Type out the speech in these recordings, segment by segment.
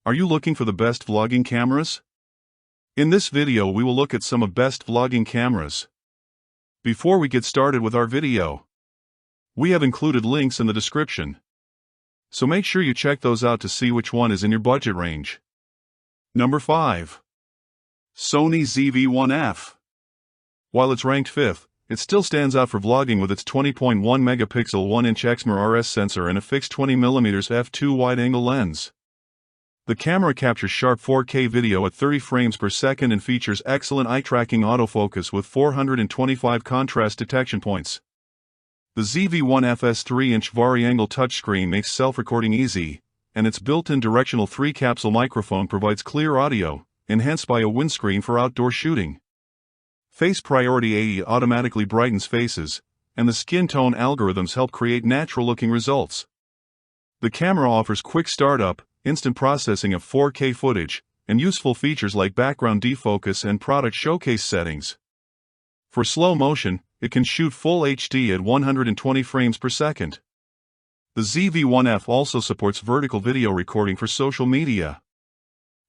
Are you looking for the best vlogging cameras? In this video we will look at some of best vlogging cameras. Before we get started with our video, we have included links in the description, so make sure you check those out to see which one is in your budget range. Number 5. Sony ZV1F. While it's ranked 5th, it still stands out for vlogging with its 20.1 megapixel 1-inch exmor RS sensor and a fixed 20mm f2 wide-angle lens. The camera captures sharp 4K video at 30 frames per second and features excellent eye-tracking autofocus with 425 contrast detection points. The ZV1F's 3-inch vari-angle touchscreen makes self-recording easy, and its built-in directional 3-capsule microphone provides clear audio, enhanced by a windscreen for outdoor shooting. Face Priority AE automatically brightens faces, and the skin tone algorithms help create natural-looking results. The camera offers quick startup, instant processing of 4K footage, and useful features like background defocus and product showcase settings. For slow motion, it can shoot full HD at 120 frames per second. The ZV1F also supports vertical video recording for social media.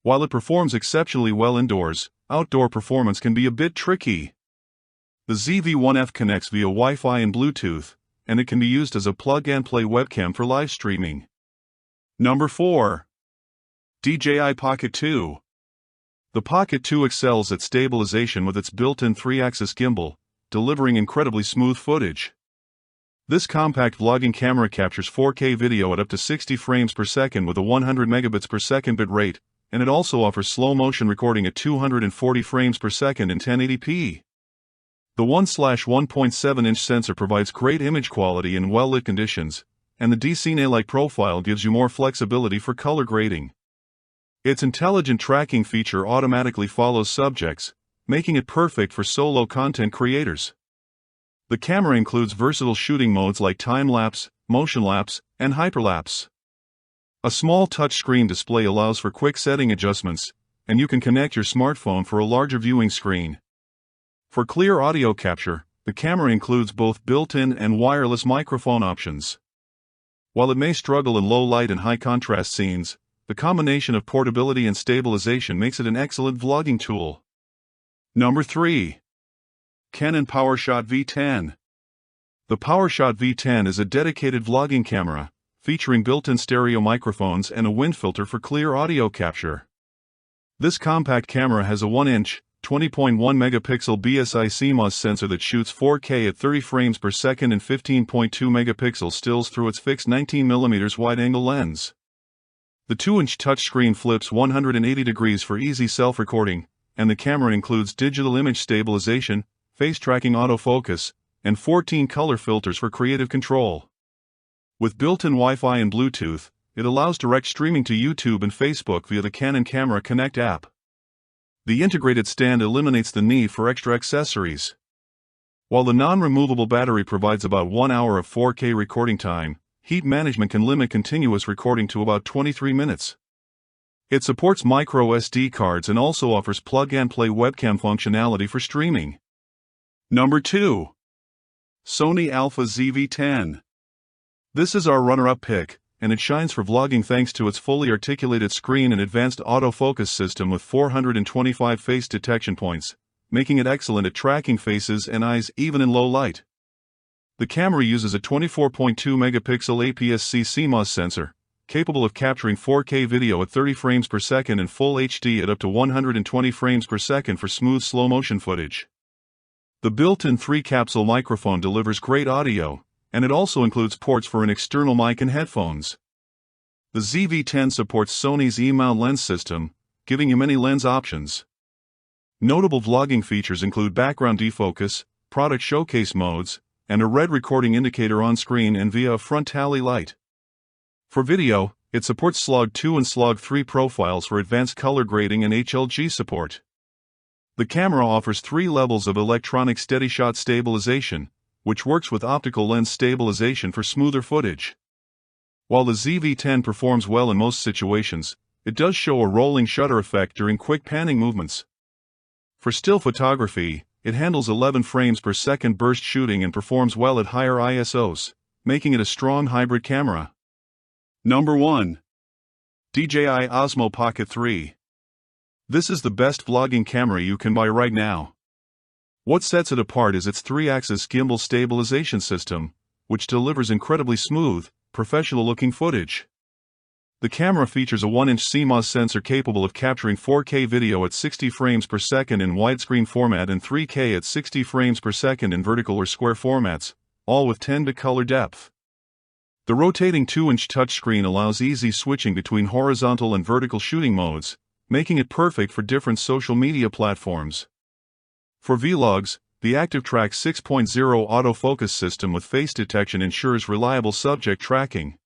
While it performs exceptionally well indoors, outdoor performance can be a bit tricky. The ZV1F connects via Wi-Fi and Bluetooth, and it can be used as a plug-and-play webcam for live streaming. Number 4. DJI Pocket 2. The Pocket 2 excels at stabilization with its built-in 3-axis gimbal, delivering incredibly smooth footage. This compact vlogging camera captures 4K video at up to 60 frames per second with a 100 megabits per second bit rate, and it also offers slow-motion recording at 240 frames per second in 1080p. The 1/1.7-inch sensor provides great image quality in well-lit conditions, and the D-Cine-like profile gives you more flexibility for color grading. Its intelligent tracking feature automatically follows subjects, making it perfect for solo content creators. The camera includes versatile shooting modes like time-lapse, motion-lapse, and hyperlapse. A small touchscreen display allows for quick setting adjustments, and you can connect your smartphone for a larger viewing screen. For clear audio capture, the camera includes both built-in and wireless microphone options. While it may struggle in low light and high contrast scenes, the combination of portability and stabilization makes it an excellent vlogging tool. Number 3. Canon PowerShot V10. The PowerShot V10 is a dedicated vlogging camera, featuring built-in stereo microphones and a wind filter for clear audio capture. This compact camera has a 1-inch, 20.1 megapixel BSI CMOS sensor that shoots 4K at 30 frames per second and 15.2 megapixel stills through its fixed 19mm wide-angle lens. The 2-inch touchscreen flips 180 degrees for easy self-recording, and the camera includes digital image stabilization, face-tracking autofocus, and 14 color filters for creative control. With built-in Wi-Fi and Bluetooth, it allows direct streaming to YouTube and Facebook via the Canon Camera Connect app. The integrated stand eliminates the need for extra accessories. While the non-removable battery provides about 1 hour of 4K recording time, heat management can limit continuous recording to about 23 minutes. It supports micro SD cards and also offers plug-and-play webcam functionality for streaming. Number 2. Sony Alpha ZV10. This is our runner-up pick, and it shines for vlogging thanks to its fully articulated screen and advanced autofocus system with 425 face detection points, making it excellent at tracking faces and eyes even in low light. The camera uses a 24.2 megapixel APS-C CMOS sensor, capable of capturing 4K video at 30 frames per second and full HD at up to 120 frames per second for smooth slow-motion footage. The built-in 3-capsule microphone delivers great audio, and it also includes ports for an external mic and headphones. The ZV10 supports Sony's E-mount lens system, giving you many lens options. Notable vlogging features include background defocus, product showcase modes, and a red recording indicator on screen and via a front tally light. For video, it supports Slog 2 and Slog 3 profiles for advanced color grading and HLG support. The camera offers 3 levels of electronic steady shot stabilization, which works with optical lens stabilization for smoother footage. While the ZV10 performs well in most situations, it does show a rolling shutter effect during quick panning movements. For still photography, it handles 11 frames per second burst shooting and performs well at higher ISOs, making it a strong hybrid camera. Number 1. DJI Osmo Pocket 3. This is the best vlogging camera you can buy right now. What sets it apart is its 3-axis gimbal stabilization system, which delivers incredibly smooth, professional-looking footage. The camera features a 1-inch CMOS sensor capable of capturing 4K video at 60 frames per second in widescreen format and 3K at 60 frames per second in vertical or square formats, all with 10-bit color depth. The rotating 2-inch touchscreen allows easy switching between horizontal and vertical shooting modes, making it perfect for different social media platforms. For vlogs, the ActiveTrack 6.0 autofocus system with face detection ensures reliable subject tracking.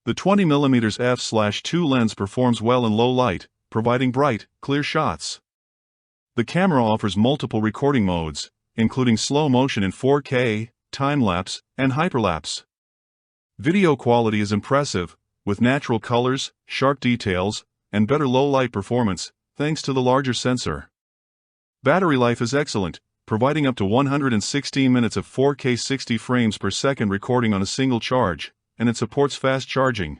The 20mm f/2 lens performs well in low light, providing bright, clear shots. The camera offers multiple recording modes, including slow motion in 4K, time-lapse, and hyperlapse. Video quality is impressive, with natural colors, sharp details, and better low-light performance, thanks to the larger sensor. Battery life is excellent, providing up to 116 minutes of 4K 60 frames per second recording on a single charge, and it supports fast charging.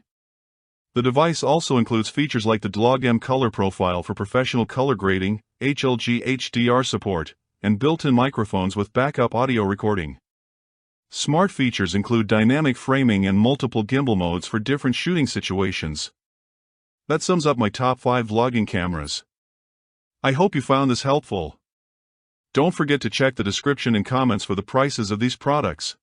The device also includes features like the DJI color profile for professional color grading, HLG HDR support, and built-in microphones with backup audio recording. Smart features include dynamic framing and multiple gimbal modes for different shooting situations. That sums up my top 5 vlogging cameras. I hope you found this helpful. Don't forget to check the description and comments for the prices of these products.